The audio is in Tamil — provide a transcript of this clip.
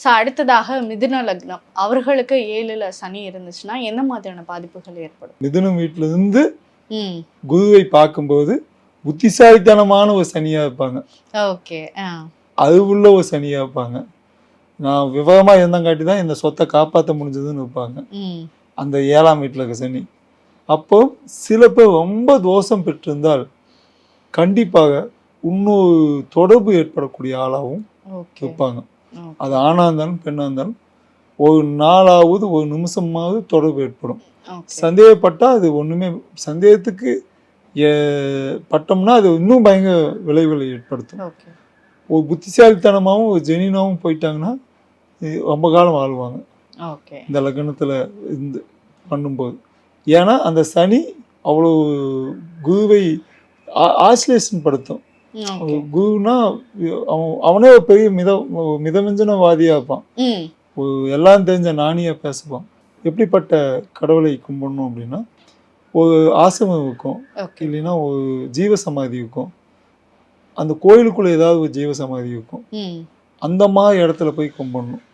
ஸோ அடுத்ததாக மிதுன லக்னம் அவர்களுக்கு 7ல் சனி இருந்துச்சுன்னா என்ன மாதிரியான பாதிப்புகள் ஏற்படும்? மிதுனம் வீட்டுல இருந்து குருவை பார்க்கும்போது புத்திசாலித்தனமான ஒரு சனியா இருப்பாங்க. ஓகே. அது உள்ள ஒரு சனியா இருப்பாங்க. நான் விவரமா இருந்தங்காட்டி தான் இந்த சொத்தை காப்பாற்ற முடிஞ்சதுன்னு இருப்பாங்க. அந்த 7ஆம் வீட்டுல இருக்க சனி. அப்போ சில பேர் ரொம்ப தோஷம் பெற்றிருந்தால் கண்டிப்பாக இன்னொரு தொடர்பு ஏற்படக்கூடிய ஆளாகவும் இருப்பாங்க. அது ஆணா இருந்தாலும் பெண்ணா இருந்தாலும் ஒரு நாளாவது ஒரு நிமிஷமாவது தொடர்பு ஏற்படும். சந்தேகப்பட்டா அது ஒண்ணுமே சந்தேகத்துக்கு பட்டோம்னா அது இன்னும் பயங்கர விளைவுகளை ஏற்படுத்தும். ஒரு புத்திசாலித்தனமாகவும் ஒரு ஜெனினாவும் போயிட்டாங்கன்னா ரொம்ப காலம் வாழ்வாங்க இந்த லக்னத்துல இருந்து பண்ணும்போது. ஏன்னா அந்த சனி அவ்வளோ குருவை ஆசிலேஷன் படுத்தும். குருனா அவனே ஒரு பெரிய மிதமிஞ்சனவாதியா இருப்பான். எல்லாம் தெரிஞ்ச நாணியா பேசுவான். எப்படிப்பட்ட கடவுளை கும்பிடணும் அப்படின்னா ஒரு ஆசிரமம் இருக்கும், இல்லைன்னா ஒரு ஜீவசமாதி இருக்கும், அந்த கோயிலுக்குள்ள ஏதாவது ஒரு ஜீவசமாதி இருக்கும், அந்த மாதிரி இடத்துல போய் கும்பிடணும்.